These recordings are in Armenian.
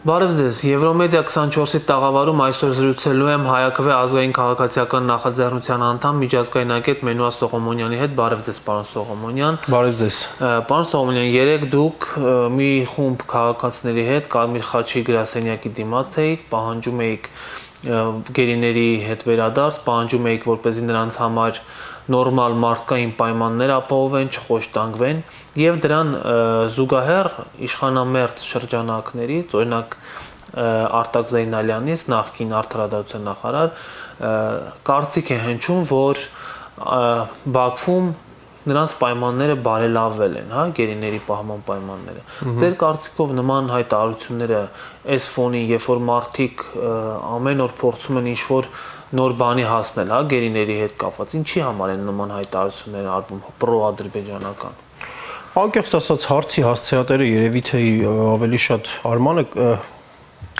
Բարև ձեզ, Եվրոմեդիա 24-ի տաղավարում այսօր զրուցելու եմ Հայաքվե ազգային քաղաքացիական նախաձեռնության անդամ միջազգային ագետ Մենուա Սողոմոնյանի հետ։ Բարև ձեզ, պարոն Սողոմոնյան։ Բարև ձեզ։ Պարոն Սողոմոնյան, երեք դուք մի խումբ քաղաքացիների հետ Կարմիր խաչի գրասենյակի դիմաց էիք, պահանջում էիք գերիների հետ վերադարձ, պահանջում էիք, որպեսզի նրանց համար նորմալ մարդկային պայմաններ ապահովեն, չխոշտանգվեն, եւ դրան զուգահեռ իշխանամերձ շրջանակներից, օրինակ Արտակ Զեյնալյանից, նախկին արդարադատության նախարար, կարծիք է հնչում, որ Բաքվում նրանց պայմանները բարելավվել են, հա, գերիների պահման պայմանները։ Ձեր կարծիքով նման հայտարարությունները այս ֆոնին, երբ որ մարդիկ ամեն օր փորձում են ինչ-որ նոր բանի հասնել, հա, գերիների հետ կապված, ինչի համար են նման հայտարարություններ արվում պրո-ադրբեջանական։ Անկեղծ ասած հարցի հասցեատերը երևի թե ավելի շատ Արմանը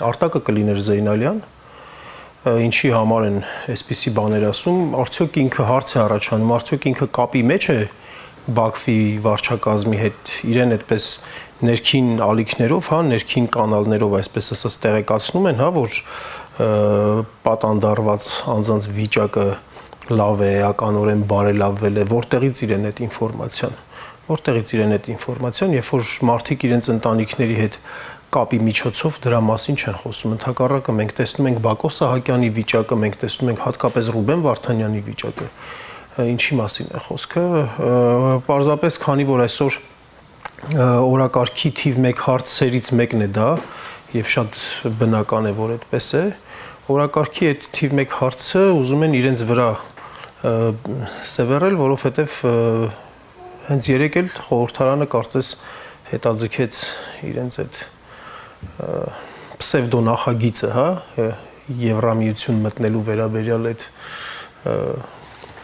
Արտակը կլիներ Զեյնալյան, ինչի համար են այսպիսի բաներ ասում, արդյոք ինքը հարց է առաջանում, արդյոք ինքը կապի մեջ է Բաքվի վարչակազմի հետ, իրեն այդպես ներքին ալիքներով, հա, ներքին կանալներով այսպես ասած տեղեկացնում են, հա, որ պատանդարված անձանց վիճակը լավ է, էականորեն բարելավվել է, որտեղից իրեն այդ ինֆորմացիան, երբ որ մարդիկ իրենց ընտանիքների հետ կապի միջոցով դրա մասին չեն խոսում, ընդհակառակը մենք տեսնում ենք Բակո Սահակյանի վիճակը, մենք տեսնում ենք հատկապես Ռուբեն Վարդանյանի վիճակը, ինչի մասին է խոսքը, պարզապես քանի որ այսօր օրակարգի թիվ 1 հարցերից մեկն է դա, եւ շատ բնական է, որ այդպես է, օրակարգի այդ թիվ 1 հարցը ուզում են իրենց վրա սևեռել, որովհետեւ հենց երեկ էլ խորհրդարանը կարծես հետաձգեց իրենց այդ պսևդո նախագիծը, հա, Եվրամիություն մտնելու վերաբերյալ այդ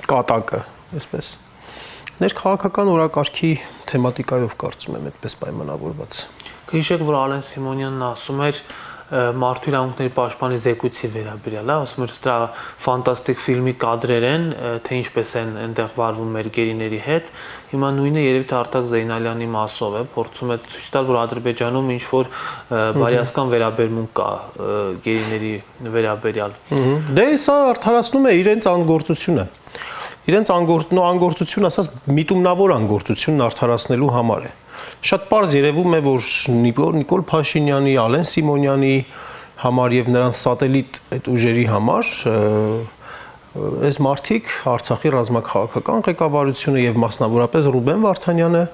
կատակը, այսպես։ Ներքաղաքական օրակարգի թեմատիկայով կարծում եմ այդպես պայմանավորված։ Հիշեք, որ Ալեն Սիմոնյանն ասում էր Մարդու իրավունքների պաշտպանի զեկույցի վերաբերյալ, ասում էր դա ֆանտաստիկ ֆիլմի կադրեր են, թե ինչպես են այնտեղ վարվում մեր գերիների հետ։ Հիմա նույնը երևի թե Արտակ Զեյնալյանի մասով է, փորձում է ցույց տալ, որ Ադրբեջանում ինչ որ բարյասական վերաբերմունք կա գերիների վերաբերյալ։ Դե սա արդարացնում է իրենց անգործությունը։ Իրենց անգործություն ասած միտումնավոր անգործությունն արդարացնելու համար է։ Շատ պարզ երևում է, որ Նիկոլ Փաշինյանի, Ալեն Սիմոնյանի համար եւ նրանց սատելիտ այդ ուժերի համար այս մարդիկ Արցախի ռազմաքաղաքական ղեկավարությունը եւ մասնավորապես Ռուբեն Վարդանյանը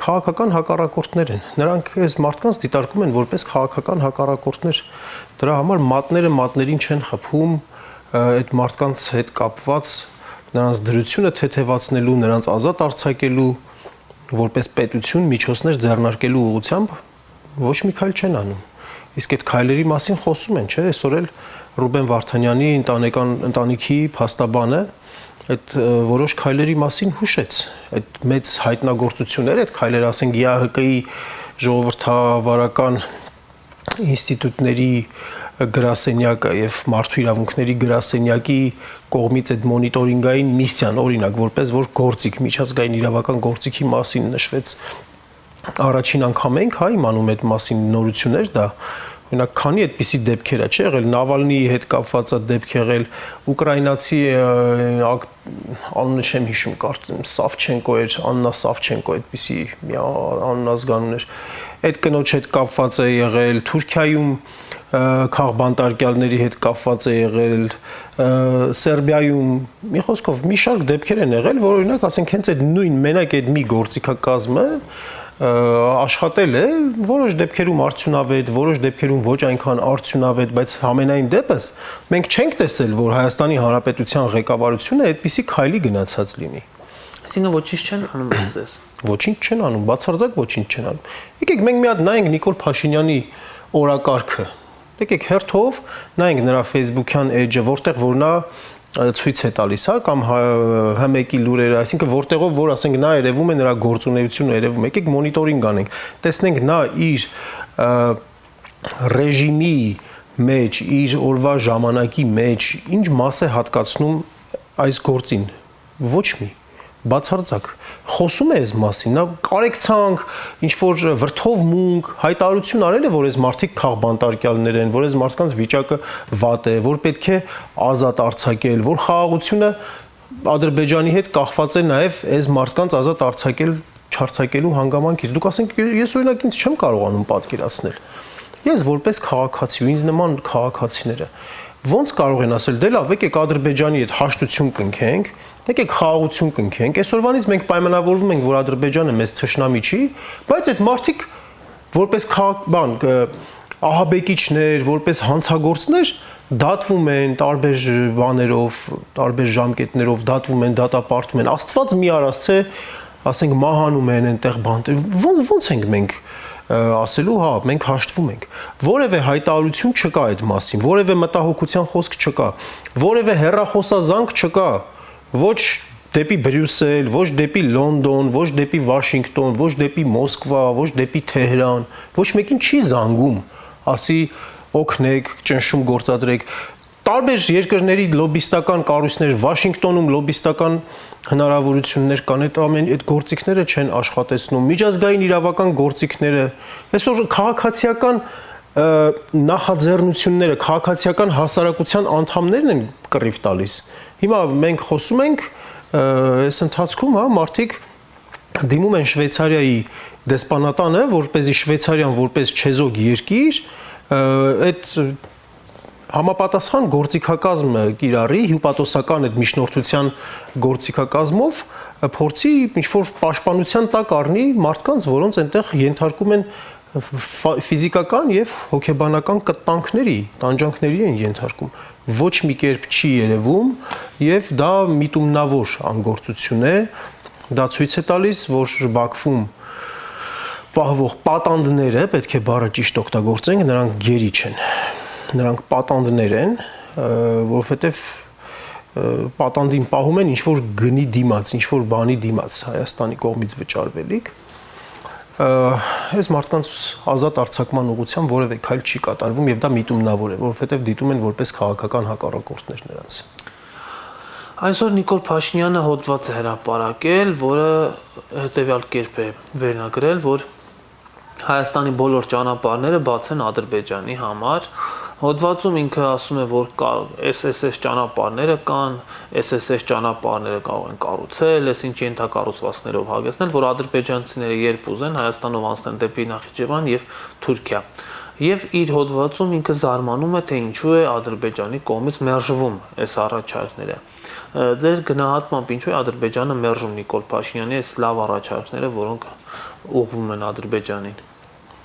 քաղաքական հակառակորդներ են։ Նրանք այս մարդկանց դիտարկում են որպես քաղաքական հակառակորդներ։ Դրա համար մատները մատներին չեն խփում, այդ մարդկանց հետ կապված նրանց դրությունը թեթևացնելու, նրանց ազատ արձակելու որպես պետություն միջոցներ ձեռնարկելու ուղղությամբ ոչ մի քայլ չեն անում։ Իսկ այդ քայլերի մասին խոսում են, չէ՞, այսօր էլ Ռուբեն Վարդանյանի ընտանիքի փաստաբանը այդ որոշ քայլերի մասին հուշեց։ Այդ մեծ հայտնագործությունները, այդ քայլերը, ասենք ԵԱՀԿ-ի ժողովրդավարական ինստիտուտների գրասենյակը եւ մարդու իրավունքների գրասենյակի կողմից այդ մոնիտորինգային միսիան, օրինակ, որպես որ գործիք միջազգային իրավական գործիքի մասին նշվեց առաջին անգամ ենք հա իմանում այդ մասին նորություններ դա օրինակ քանի այդպիսի դեպքեր է չէ եղել Նավալնիի հետ կապված է դեպք եղել ուկրաինացի անունը չեմ հիշում կարծեմ Սավչենկո էր Աննա Սավչենկո այդպիսի մի աննազգանուն էր այդ կնոջ հետ կապված է եղել Թուրքիայում քաղբանտարկյալների հետ կապված է եղել Սերբիայում մի խոսքով մի շարք դեպքեր են եղել որ օրինակ ասենք հենց այդ նույն մենակ այդ մի գործիքակազմը աշխատել է որոշ դեպքերում արդյունավետ, որոշ դեպքերում ոչ այնքան արդյունավետ, բայց համենայն դեպս մենք չենք տեսել, որ Հայաստանի Հանրապետության ղեկավարությունը այդպիսի քայլի գնացած լինի։ Այսինքն ոչինչ չեն անում ձեզ։ Ոչինչ չեն անում, բացարձակ ոչինչ չեն անում։ Եկեք մենք մի հատ նայենք Նիկոլ Փաշինյանի օրակարգը։ Եկեք հերթով նայենք նրա Facebook-յան էջը, որտեղ որ նա ցույց է տալիս, հա, կամ H1-ի լուրերը, այսինքն որտեղով որ ասենք նա երևում է նրա գործունեությունը երևում, եկեք մոնիտորինգ անենք, տեսնենք նա իր ռեժիմի մեջ, իր օրվա ժամանակի մեջ ինչ մաս է հատկացնում այս գործին, ոչ մի, բացարձակ, խոսում է այս մասին, նա կարեկցանք, ինչ որ վրթով մունք, հայտարարություն արել է, որ այս մարդիկ քաղբանտարկյալներ են, որ այս մարդկանց վիճակը վատ է, որ պետք է ազատ արձակել, որ խաղաղությունը Ադրբեջանի հետ կախված է նաև այս մարդկանց ազատ չարձակելու հանգամանքից։ Դուք ասենք, ես օրինակ ինձ չեմ կարողանում պատկերացնել։ Ես որպես քաղաքացի ու ինձ նման քաղաքացիները ոնց կարող են ասել, դե լավ, եկեք Ադրբեջանի հետ հաշտություն կնքենք, եկեք խաղաղություն կնքենք։ Այսօրվանից մենք պայմանավորվում ենք, որ Ադրբեջանը մեզ թշնամի չի, բայց այդ մարդիկ որպես ահաբեկիչներ, որպես հանցագործներ դատվում են տարբեր բաներով, տարբեր ժամկետներով դատվում են, դատապարտվում են։ Աստված մի արած, ասենք մահանում են այնտեղ բանտեր։ Ոնց ենք մենք ասելու, հա, մենք հաշտվում ենք։ Որևէ հայտարարություն չկա այդ մասին, որևէ մտահոգության խոսք չկա, որևէ հեռախոսազանգ չկա, ոչ դեպի Բրյուսել, ոչ դեպի Լոնդոն, ոչ դեպի Վաշինգտոն, ոչ դեպի Մոսկվա, ոչ դեպի Թեհրան, ոչ մեկին չի զանգում, ասի օգնեք, ճնշում գործադրեք։ Տարբեր երկրների լոբիստական կառույցներ, Վաշինգտոնում լոբիստական հնարավորություններ կան, այդ գործիքները չեն աշխատեցնում, միջազգային իրավական գործիքները, այսօր քաղաքացիական նախաձեռնությունները, քաղաքացիական հասարակության անդամներն են կռիվ տալիս։ Հիմա մենք խոսում ենք, այս ընթացքում, հա, մարդիկ դիմում են Շվեյցարիայի դեսպանատանը, որպեսզի Շվեյցարիան որպես չեզոք երկիր, այդ համապատասխան գործիքակազմը կիրառի, հյուպատոսական այդ միջնորդության գործիքակազմով փորձի ինչ-որ պաշտպանության տակ առնի մարդկանց, որոնց այնտեղ ենթարկում են ֆիզիկական եւ հոգեբանական կտանքների, տանջանքների են ենթարկում։ Ոչ մի կերպ չի երևում եւ դա միտումնավոր անգործություն է, դա ցույց է տալիս, որ Բաքվում պահվող պատանդները, պետք է բառը ճիշտ օգտագործենք, նրանք գերի չեն։ Նրանք պատանդներ են, որովհետև պատանդին պահում են ինչ-որ գնի դիմաց, ինչ-որ բանի դիմաց Հայաստանի կողմից վճարվելիք։ Այս մարդկանց ազատ արձակման ուղղությամբ որևէ քայլ չի կատարվում եւ դա միտումնավոր է, որովհետև դիտում են որպես քաղաքական հակառակորդներ նրանց։ Այսօր Նիկոլ Փաշինյանը հոդված է հրապարակել, որը հետեւյալ կերպ է վերնագրել, որ Հայաստանի բոլոր ճանապարհները բաց են Ադրբեջանի համար։ Հոդվածում ինքը ասում է, որ կա SSS ճանապարհները կան, SSS ճանապարհները կարող են կառուցել, այսինչ ենթակառուցվածքներով հագեցնել, որ ադրբեջանցիները երբ ուզեն Հայաստանով անցնեն դեպի Նախիջևան եւ Թուրքիա։ Եվ իր հոդվածում ինքը զարմանում է, թե ինչու է Ադրբեջանի կողմից մերժվում այս առաջարկները։ Ձեր գնահատմամբ ինչու է Ադրբեջանը մերժում Նիկոլ Փաշինյանի այս լավ առաջարկները, որոնք ուղղվում են Ադրբեջանին։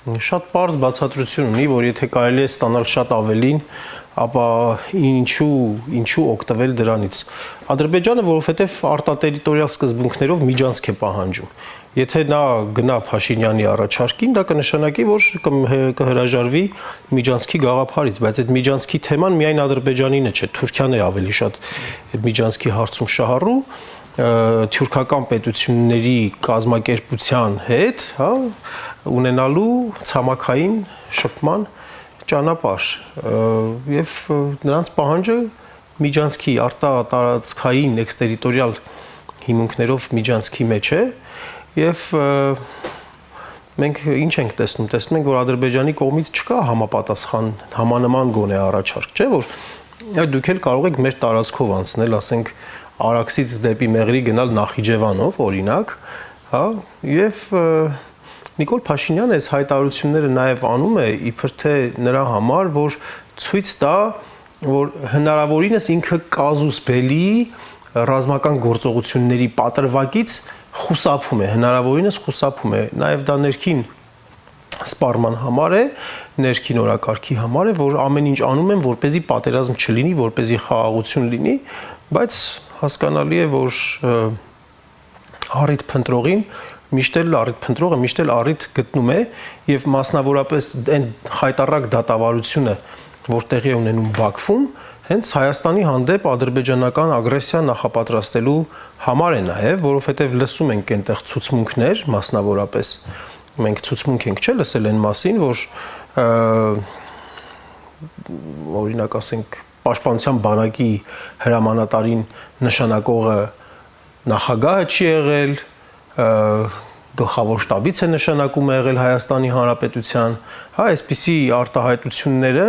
Շատ པարզ բացատրություն ունի, որ եթե կարելի է ստանալ շատ ավելին, ապա ինչու օգտվել դրանից։ Ադրբեջանը, որովհետև արտատերիտորիալ սկզբունքներով միջանցք է պահանջում։ Եթե նա գնա Փաշինյանի առաջարկին, դա կնշանակի, որ կհրաժարվի միջանցքի գաղափարից, բայց այդ միջանցքի թեման միայն Ադրբեջանինը չէ, Թուրքիան է ավելի շատ այդ միջանցքի հարցում շահառու, թյուրքական պետությունների կազմակերպության հետ, հա, ունենալու ցամաքային շփման ճանապարհ եւ նրանց պահանջը միջանցքի արտատարածքային էքստերիտորիալ հիմունքներով միջանցքի մեջ է եւ մենք ինչ ենք տեսնում ենք որ Ադրբեջանի կողմից չկա համապատասխան համանման գոնե առաջարկ, չէ՞ որ դուք էլ կարող եք մեր տարածքով անցնել, ասենք Արաքսից դեպի Մեղրի գնալ Նախիջևանով, օրինակ, հա, եւ Նիկոլ Փաշինյանը այս հայտարարությունները նաև անում է իբր թե նրա համար, որ ցույց տա, որ հնարավորինս ինքը կազուսբելի ռազմական գործողությունների պատրվակից խուսափում է, հնարավորինս խուսափում է, նաև դա ներքին սպառման համար է, ներքին օրակարգի համար է, որ ամեն ինչ անում են, որպեսզի պատերազմ չլինի, որպեսզի խաղաղություն լինի, բայց հասկանալի է, որ առիթ փնտրողին փնտրողը միշտ էլ առիթ գտնում է եւ մասնավորապես այն խայտառակ դատավարությունը, որ տեղի է ունենում Բաքվում, հենց Հայաստանի հանդեպ ադրբեջանական ագրեսիա նախապատրաստելու համար է նաեւ, որովհետեւ լսում ենք այնտեղ ցուցմունքներ, մասնավորապես մենք ցուցմունք ենք չէ լսել այն մասին, որ օրինակ ասենք Պաշտպանության բանակի հրամանատարին նշանակողը նախագահը չի եղել, գլխավոր շտաբից է նշանակում եղել Հայաստանի Հանրապետության, հա, այսպիսի արտահայտությունները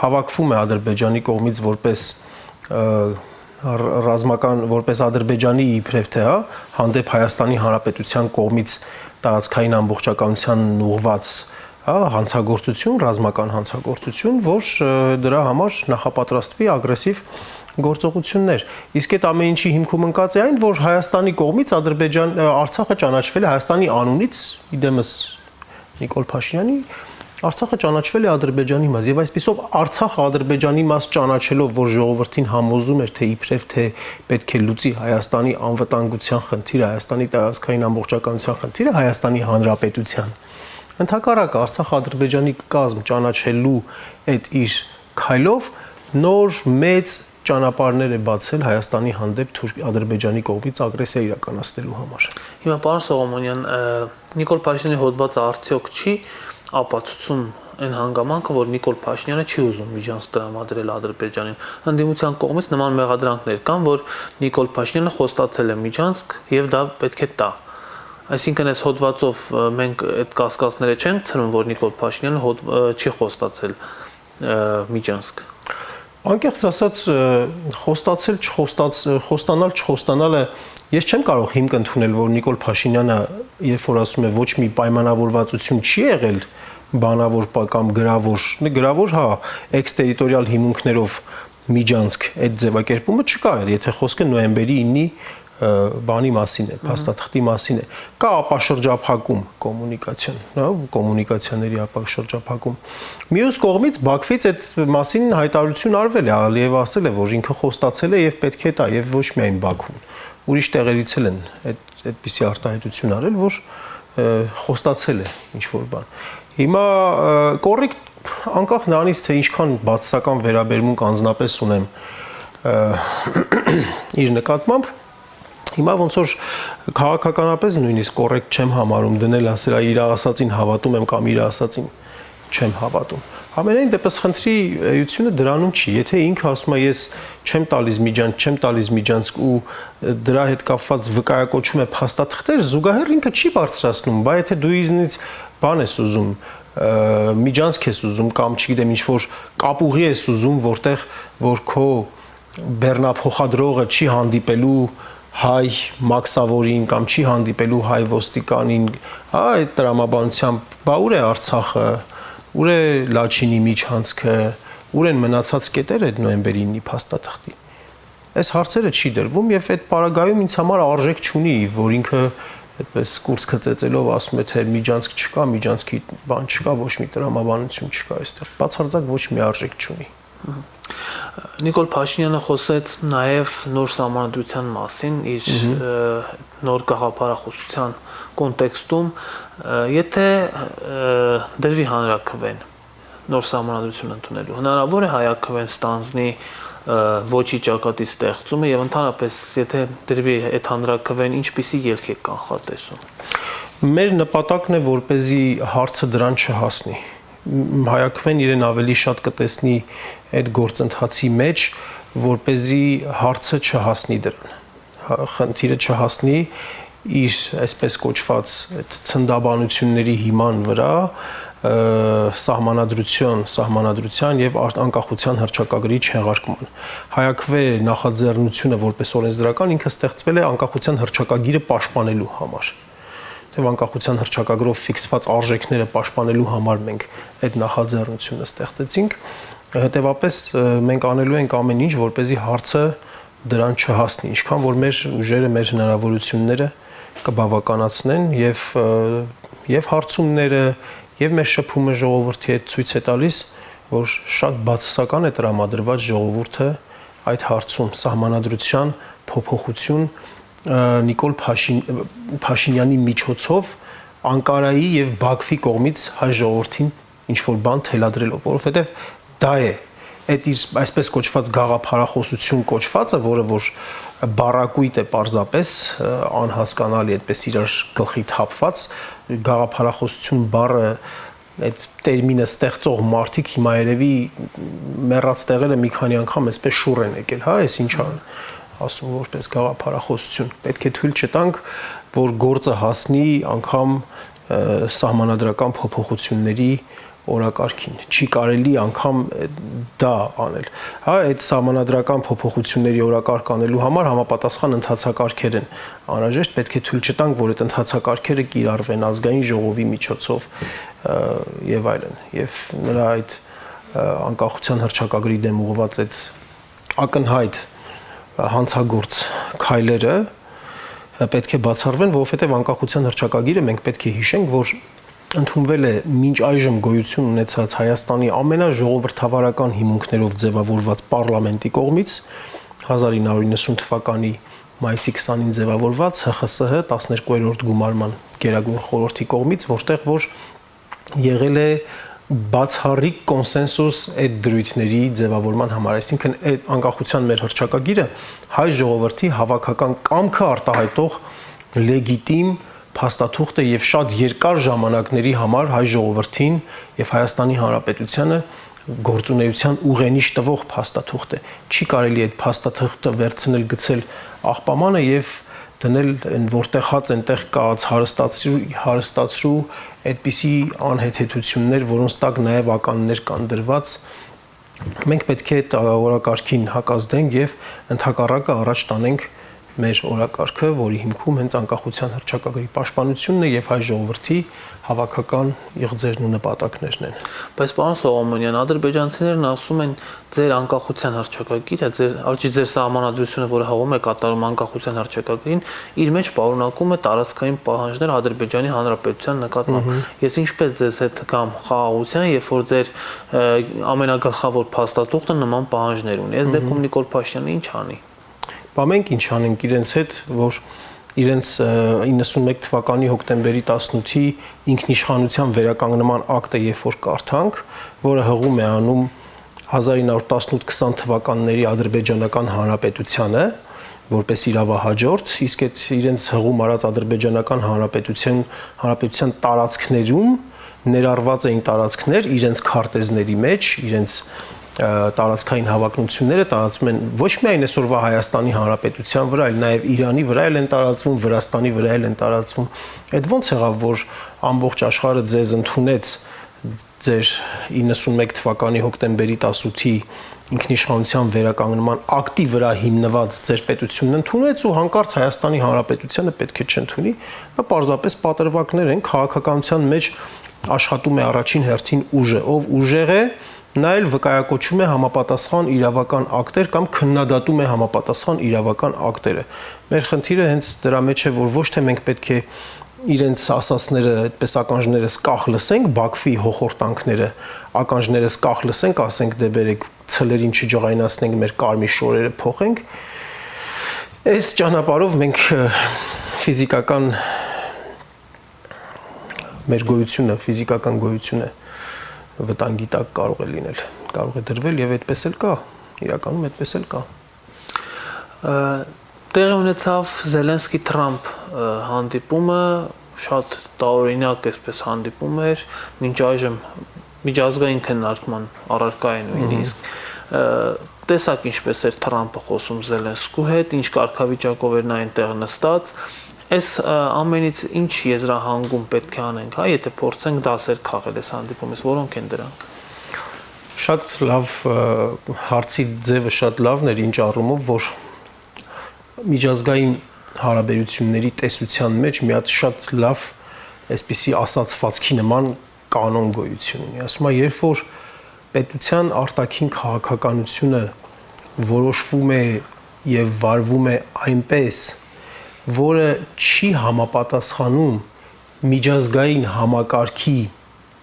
հավաքվում է Ադրբեջանի կողմից որպես ռազմական որպես Ադրբեջանի իբրև թե, հա, հանդեպ Հայաստանի Հանրապետության կողմից տարածքային ամբողջականության ուղղված, հա, հանցագործություն, ռազմական հանցագործություն, որ դրա համար նախապատրաստվի ագրեսիվ գործողություններ։ Իսկ այդ ամեն ինչի հիմքում ընկած է այն, որ Հայաստանի կողմից Արցախը ճանաչվել է Հայաստանի անունից, իդեմս Նիկոլ Փաշինյանի, Արցախը ճանաչվել է Ադրբեջանի մաս եւ այսպիսով Արցախը Ադրբեջանի մաս ճանաչելով, որ ժողովրդին համոզում էր, թե իբրև թե պետք է լուծի Հայաստանի անվտանգության խնդիրը, Հայաստանի տարածքային ամբողջականության խնդիրը Հայաստանի Հանրապետության։ Ընդհակառակը Արցախը Ադրբեջանի կազմ ճանաչելու այդ իր քայլով նոր մեծ ճանապարհներ է բացել Հայաստանի հանդեպ Ադրբեջանի կողմից ագրեսիա իրականացնելու համար։ Հիմա պարոն Սողոմոնյան, Նիկոլ Փաշինյանի հոդվածը արդյոք չի ապացուցում այն հանգամանքը, որ Նիկոլ Փաշինյանը չի ուզում միջանցք տրամադրել Ադրբեջանին։ Հանդիմության կողմից նման մեղադրանքներ կան, որ Նիկոլ Փաշինյանը խոստացել է միջանցք եւ դա պետք է տա։ Այսինքն այս հոդվածով մենք այդ կասկածները չենք ցրում, որ Նիկոլ Փաշինյանը չի խոստացել միջանցք։ Անկեղծ ասած, խոստանալ չխոստանալը ես չեմ կարող հիմք ընդունել, որ Նիկոլ Փաշինյանը, երբ որ ասում է ոչ մի պայմանավորվածություն չի եղել բանավոր կամ գրավոր, հա, էքստերիտորիալ հիմունքներով միջանցք այդ ձևակերպումը չկա, եթե խոսքը նոյեմբերի 9-ի բանի մասին է, փաստաթղթի մասին է։ Կա ապաշրջափակում կոմունիկացիոն, հա, կոմունիկացիաների ապաշրջափակում։ Մյուս կողմից Բաքվից այդ մասին հայտարարություն արվել է, Ալիևը ասել է, որ ինքը խոստացել է եւ պետք է տա եւ ոչ միայն Բաքուն։ Ուրիշ տեղերից էլ են այդպիսի արտահայտություն արել, որ խոստացել է ինչ-որ բան։ Հիմա կոռեկտ անկախ նրանից, թե ինչքան բացասական վերաբերմունք անձնապես ունեմ իր նկատմամբ, հիմա ոնց որ քաղաքականապես նույնիսկ կոռեկտ չեմ համարում դնել ասել իր ասածին հավատում եմ կամ իր ասածին չեմ հավատում։ Ամենայն դեպս խնդրի էությունը դրանում չի, եթե ինքը ասում է ես չեմ տալիս միջանցք ու դրա հետ կապված վկայակոչում է փաստաթղթեր, զուգահեռ ինքը չի բարձրացնում, բայց եթե դու ինձնից բան ես ուզում, միջանցք ես ուզում կամ չգիտեմ ինչ որ կապուղի ես ուզում, որտեղ որ քո բեռնափոխադրողը չի հանդիպելու հայ մաքսավորին կամ չի հանդիպելու հայ ոստիկանին, հա, այդ տրամաբանությամբ, բա ուր է Արցախը, ուր է Լաչինի միջանցքը, ուր են մնացած կետերը այդ նոյեմբերի 9-ի փաստաթղթի։ Այս հարցերը չի դրվում եւ այդ պարագայում ինձ համար արժեք չունի, որ ինքը այդպես կուրծքը ծեծելով ասում է թե միջանցք չկա, միջանցքի բան չկա, ոչ մի տրամաբանություն չկա այստեղ։ Բացարձակ ոչ մի արժեք չունի։ Նիկոլ Փաշինյանը խոսեց նաև նոր սահմանադրության մասին իր նոր գաղափարախոսության կոնտեքստում, եթե դրվի հանրաքվեն նոր սահմանադրություն ընդունելու, հնարավոր է հայաքվեն ստանձնի ոչի ճակատի ստեղծումը եւ ընդհանրապես եթե դրվի այդ հանրաքվեն ինչպիսի ելք է կանխատեսում։ Մեր նպատակն է որպեսզի հարցը դրան չհասնի։ Հայաքվեն իրեն ավելի շատ կտեսնի այդ գործընթացի մեջ, որպեսզի հարցը չհասնի դրան։ Խնդիրը չհասնի իր այսպես կոչված այդ ցնդաբանությունների հիման վրա սահմանադրության եւ անկախության հռչակագրի չեղարկման։ Հայաքվե նախաձեռնությունը որպես օրենսդրական ինքը ստեղծվել է անկախության հռչակագիրը պաշտպանելու համար։ Եվ անկախության հռչակագրով ֆիքսված արժեքները պաշտպանելու համար մենք այդ նախաձեռնությունը ստեղծեցինք։ Հետևաբար մենք անելու ենք ամեն ինչ, որպեսզի հարցը դրան չհասնի, ինչքան որ մեր ուժերը, մեր հնարավորությունները կբավականացնեն եւ հարցումները եւ մեր շփումը ժողովրդի հետ ցույց է տալիս, որ շատ բացասական է տրամադրված ժողովուրդը այդ հարցում սահմանադրության փոփոխություն Նիկոլ Փաշինյանի միջոցով Անկարայի եւ Բաքվի կողմից հայ ժողովրդին ինչ որ բան թելադրելով, որովհետեւ դա է այդ իր այսպես կոչված գաղափարախոսություն կոչվածը, որը որ բառակույտ է պարզապես անհասկանալի, այդպես իրար գլխի թափված գաղափարախոսություն բառը այդ տերմինը ստեղծող մարդիկ հիմա երևի մեռած տեղերը մի քանի անգամ այսպես շուռ են եկել, հա, այս ինչա ասում որպես գաղափարախոսություն։ Պետք է թույլ չտանք, որ գործը հասնի անգամ սահմանադրական փոփոխությունների օրակարգին։ Չի կարելի անգամ դա անել։ Հա, այդ սահմանադրական փոփոխությունների օրակարգ անելու համար համապատասխան ընթացակարգեր են անհրաժեշտ, պետք է թույլ չտանք, որ այդ ընթացակարգերը կիրառվեն ազգային ժողովի միջոցով եւ այլն։ Եվ նրա այդ անկախության հռչակագրի դեմ ուղղված այդ ակնհայտ հանցագործ քայլերը պետք է բացառվեն, որովհետեւ անկախության հռչակագիրը մենք պետք է հիշենք, որ ընդունվել է մինչ այժմ գոյություն ունեցած Հայաստանի ամենաժողովրդավարական հիմունքներով ձևավորված պարլամենտի կողմից 1990 թվականի մայիսի 20-ին ձևավորված ՀԽՍՀ 12-րդ գումարման Գերագույն խորհրդի կողմից, որտեղ որ եղել է բացառիկ կոնսենսուս այդ դրույթների ձևավորման համար, այսինքն այդ անկախության մեր հռչակագիրը հայ ժողովրդի հավաքական կամքը արտահայտող լեգիտիմ փաստաթուղթ է եւ շատ երկար ժամանակների համար հայ ժողովրդին եւ Հայաստանի Հանրապետությանը գործունեության ուղենիշ տվող փաստաթուղթ է։ Չի կարելի այդ փաստաթուղթը վերցնել, գցել աղբամանը եւ դնել որտեղ հաց այնտեղ կաց հարստացրու այդպիսի անհեթեթություններ, որոնց տակ նաեւ ականներ կան դրված։ Մենք պետք է այդ օրակարգին հակազդենք եւ ընդհակառակը առաջ տանենք մեր օրակարգը, որի հիմքում հենց անկախության հռչակագրի պաշտպանությունն է եւ հայ ժողովրդի հավաքական իղձերն ու նպատակներն են։ Բայց պարոն Սողոմոնյան, ադրբեջանցիներն ասում են, ձեր անկախության հռչակագիրը, ձեր սահմանադրությունը, որը հողում է կատարում անկախության հռչակագրին, իր մեջ պարունակում է տարածքային պահանջներ Ադրբեջանի Հանրապետության նկատմամբ։ Ես ինչպես ձեզ հետ կամ խաղաղության, երբ որ ձեր ամենագլխավոր փաստաթուղթը նման պահանջներ ունի։ Այս դեպքում Նիկոլ Փաշինյանը ինչ անի։ Մենք ինչ անենք իրենց հետ, որ իրենց 91 թվականի հոկտեմբերի 18-ի ինքնիշխանության վերականգնման ակտը երբ որ կարդանք, որը հղում է անում 1918-20 թվականների ադրբեջանական հանրապետությանը, որպես իրավահաջորդ, իսկ այդ իրենց հղում արած ադրբեջանական հանրապետության տարածքներում ներառված էին տարածքներ իրենց քարտեզների մեջ, իրենց տարածքային հավակնությունները տարածվում են ոչ միայն այսօրվա Հայաստանի Հանրապետության վրա, այլ նաև Իրանի վրա են տարածվում, Վրաստանի վրա են տարածվում։ Այդ ոնց եղավ, որ ամբողջ աշխարհը ձեզ ընդունեց ձեր 91 թվականի հոկտեմբերի 18-ի ինքնիշխանության վերականգնման ակտի վրա հիմնված ձեր պետությունն ընդունեց ու հանկարծ Հայաստանի Հանրապետությանը պետք է չընդունի, դա պարզապես պատրվակներ են, քաղաքականության մեջ աշխատում է առաջին հերթին ուժը, ով ուժեղ է, նա էլ վկայակոչում է համապատասխան իրավական ակտեր կամ քննադատում է համապատասխան իրավական ակտերը։ Մեր խնդիրը հենց դրա մեջ է, որ ոչ թե մենք պետք է իրենց ասածները, այդպես ականջներս կախ լսենք, Բաքվի հոխորտանքները, ականջներս կախ լսենք, ասենք դե բերեք ցլերին չջղայնացնենք, մեր կարմիր շորերը փոխենք։ Այս ճանապարհով մենք ֆիզիկական մեր գոյությունը, ֆիզիկական գոյությունը վտանգի տակ կարող է լինել, կարող է դրվել եւ այդպես էլ կա, իրականում այդպես էլ կա։ Տեղի ունեցավ Զելենսկի-Թրամփ հանդիպումը, շատ տարօրինակ այսպես հանդիպում էր, մինչ այժմ միջազգային քննարկման առարկա է նույնիսկ։ Տեսակ ինչպես էր Թրամփը խոսում Զելենսկու հետ, ինչ կարգավիճակով էր նա այնտեղ նստած։ Այս ամենից ինչ եզրահանգում պետք է անենք, հա, եթե փորձենք դասեր քաղել այս հանդիպումից, որոնք են դրանք։ Շատ լավ հարցի ձևը շատ լավն էր, ինչ առումով, որ միջազգային հարաբերությունների տեսության մեջ մի հատ շատ լավ այսպիսի ասացվածքի նման կանոն գոյություն ունի։ Ասում է, երբ որ պետության արտաքին քաղաքականությունը որոշվում է եւ վարվում է այնպես, որը չի համապատասխանում միջազգային համակարգի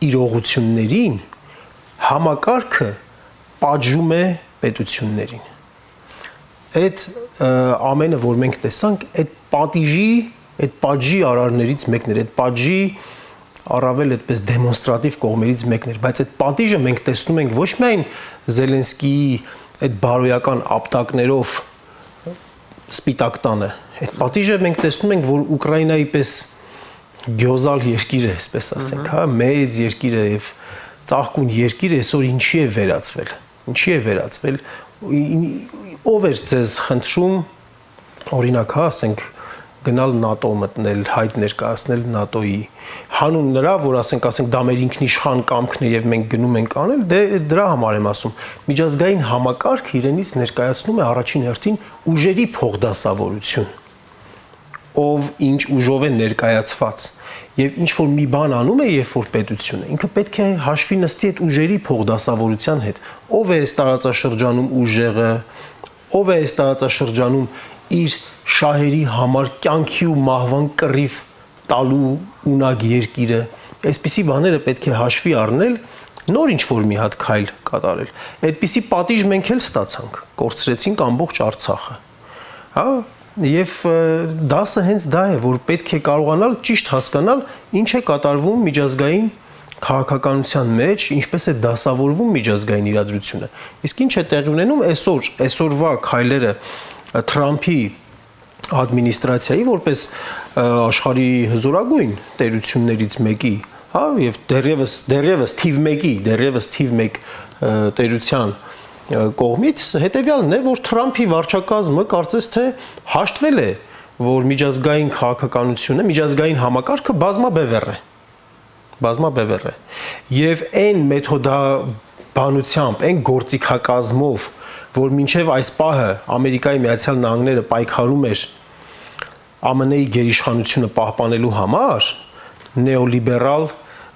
իրողություններին, համակարգը պատժում է պետություններին։ Այդ ամենը, որ մենք տեսանք, այդ պատժի արարներից մեկն էր, այդ պատժի առավել այդպես դեմոնստրատիվ կողմերից մեկն էր, բայց այդ պատիժը մենք տեսնում ենք ոչ միայն Զելենսկիի այդ բարոյական ապտակներով սպիտակ տանը, այդ պատիժը մենք տեսնում ենք, որ Ուկրաինայի պես գյոզալ երկիր է, այսպես ասենք, հա, մեծ երկիր է եւ ծաղկուն երկիր է, այսօր ինչի է վերածվել, ով էր ձեզ խնդրում, օրինակ, հա, ասենք գնալ ՆԱՏՕ մտնել, հայտ ներկայացնել ՆԱՏՕ-ի հանուն նրա, որ ասենք դա մեր ինքնիշխան կամքն է եւ մենք գնում ենք անել, դրա համար եմ ասում։ Միջազգային համակարգը իրենից ներկայացնում է առաջին հերթին ուժերի փոխդասավորություն, ով ինչ ուժով է ներկայացված եւ ինչ որ մի բան անում է, երբ որ պետությունը, ինքը պետք է հաշվի նստի այդ ուժերի փոխդասավորության հետ, ով է այս տարածաշրջանում ուժեղը, ով է այս տարածաշրջանում իր շահերի համար կյանքի ու մահվան կռիվ տալու ունակ երկիրը, այսպիսի բաները պետք է հաշվի առնել, նոր ինչ որ մի հատ քայլ կատարել։ Այդպիսի պատիժ մենք էլ ստացանք, կորցրեցինք ամբողջ Արցախը։ Հա, եւ դասը հենց դա է, որ պետք է կարողանալ ճիշտ հասկանալ ինչ է կատարվում միջազգային քաղաքականության մեջ, ինչպես է դասավորվում միջազգային իրադրությունը։ Իսկ ինչ է տեղի ունենում այսօրվա քայլերը Թրամփի ադմինիստրացիայի որպես աշխարհի հզորագույն տերություններից մեկի, հա, եւ դեռևս թիվ 1 տերության կողմից հետեւյալն է, որ Թրամփի վարչակազմը կարծես թե հաշտվել է, որ միջազգային քաղաքականությունը, միջազգային համակարգը բազմաբևեռ է։ Եվ այն մեթոդաբանությամբ, այն գործիքակազմով, որ մինչև այս պահը Ամերիկայի Միացյալ Նահանգները պայքարում էր ԱՄՆ-ի գերիշխանությունը պահպանելու համար, նեոլիբերալ,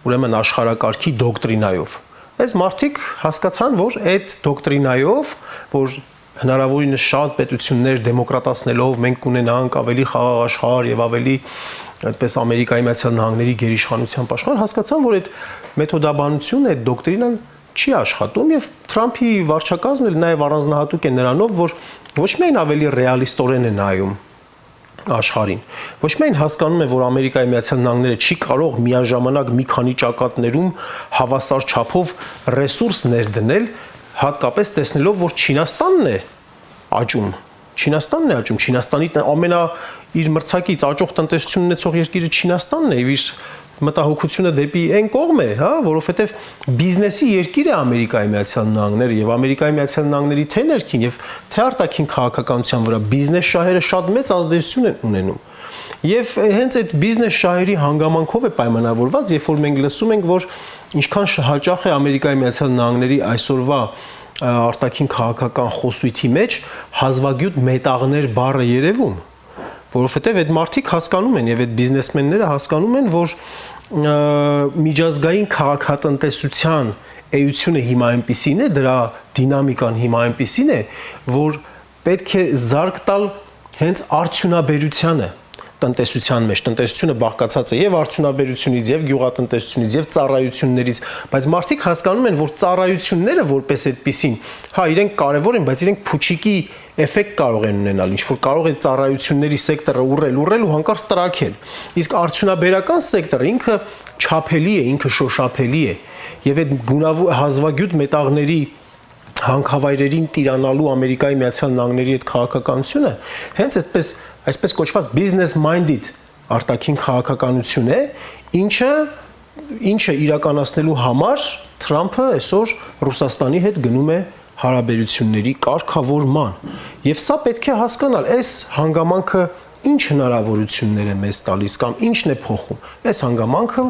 ուրեմն աշխարհակարգի դոկտրինայով։ Այս մարդիկ հասկացան, որ այդ դոկտրինայով, որ հնարավորինս շատ պետություններ դեմոկրատացնելով մենք կունենանք ավելի խաղաղ աշխարհ եւ ավելի այդպես Ամերիկայի Միացյալ Նահանգների գերիշխանությամբ աշխարհ, հասկացան, որ այդ մեթոդաբանությունը, այդ դոկտրինան չի աշխատում եւ Թրամփի վարչակազմն էլ նաեւ առանձնահատուկ է նրանով, որ ոչ միայն ավելի ռեալիստորեն է նայում աշխարհին, ոչ միայն հասկանում է, որ Ամերիկայի Միացյալ Նահանգները չի կարող միաժամանակ մի քանի ճակատներում հավասար չափով ռեսուրս ներդնել, հատկապես տեսնելով, որ Չինաստանն է աճում, Չինաստանի իր մրցակից աճող տնտեսություն ունեցող երկիրը Չինաստանն է, եւ իր մտահոգությունը դեպի այն կողմ է, հա, որովհետև բիզնեսի երկիր է Ամերիկայի Միացյալ Նահանգները եւ Ամերիկայի Միացյալ Նահանգների թե ներքին եւ թե արտաքին քաղաքականության վրա բիզնես շահերը շատ մեծ ազդեցություն են ունենում։ Եվ հենց այդ բիզնես շահերի հանգամանքով է պայմանավորված, երբ որ մենք լսում ենք, որ ինչքան հաճախ է Ամերիկայի Միացյալ Նահանգների այսօրվա արտաքին քաղաքական խոսույթի մեջ հազվագյուտ մետաղներ բառը երևում, որովհետև այդ մարդիկ հասկանում են եւ այդ բիզնեսմենները հասկանում են, որ միջազգային քաղաքատնտեսության էությունը հիմա այնպիսին է, դրա դինամիկան հիմա այնպիսին է, որ պետք է զարգ տալ հենց արդյունաբերությանը տնտեսության մեջ, տնտեսությունը բաղկացած է եւ արդյունաբերությունից, եւ գյուղատնտեսությունից, եւ ծառայություններից, բայց մարդիկ հասկանում են, որ ծառայությունները որպես այդպիսին, հա, իրենք կարեւոր են, բայց իրենք փուչիկի էֆեկտ կարող են ունենալ, ինչ որ կարող է ծառայությունների սեկտորը ուռել ու հանկարծ տրաքել։ Իսկ արդյունաբերական սեկտորը ինքը չափելի է, ինքը շոշափելի է, եւ այդ հազվագյուտ մետաղների հանքավայրերին տիրանալու Ամերիկայի Միացյալ Նահանգների այդ քաղաքականությունը հենց այսպես կոչված business minded արտաքին քաղաքականություն է, ինչը իրականացնելու համար Թրամփը այսօր Ռուսաստանի հետ գնում է հարաբերությունների կարգավորման։ Եվ սա պետք է հասկանալ, այս հանգամանքը ինչ հնարավորություններ է մեզ տալիս կամ ինչն է փոխում։ Այս հանգամանքը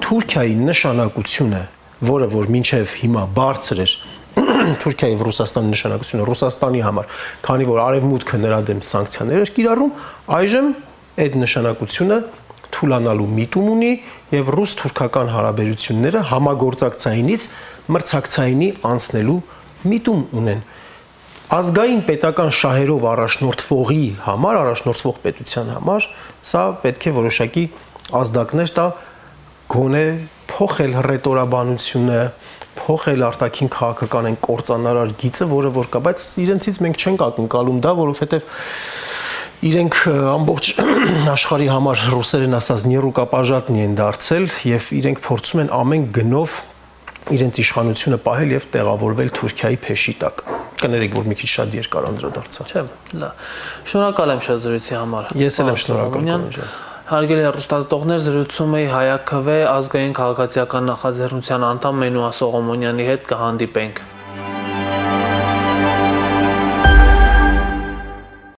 Թուրքիայի նշանակությունը, որը որ մինչև հիմա բարձր էր Թուրքիայի եւ Ռուսաստանի նշանակությունը Ռուսաստանի համար, քանի որ արևմուտքը նրա դեմ սանկցիաներ էր կիրառում, այժմ այդ նշանակությունը թուլանալու միտում ունի եւ ռուս-թուրքական հարաբերությունները համագործակցայինից մրցակցայինի անցնելու միտում ունեն։ Ազգային պետական շահերով առաջնորդվողի համար, առաջնորդվող պետության համար, սա պետք է որոշակի ազդակներ տա գոնե փոխել ռետորաբանությունը, փոխել արտաքին քաղաքական այն կործանարար գիծը, որը որ կա, բայց իրենցից մենք չենք ակնկալում դա, որովհետև իրենք ամբողջ աշխարհի համար ռուսերեն ասած նիրուկապաժատնի են դարձել եւ իրենք փորձում են ամեն գնով իրենց իշխանությունը պահել եւ տեղավորվել Թուրքիայի փեշի տակ։ Կներեք, որ մի քիչ շատ երկար անդրադարձա։ Չէ, լավ։ Շնորհակալ եմ շատ զրույցի համար։ Ես էլ եմ շնորհակալ։ Հարգելի հեռուստադիտողներ, զրուցում էի Հայակ ՀՎ ազգային քաղաքացիական նախաձեռնության անդամ Մենուա Սողոմոնյանի հետ, կհանդիպենք։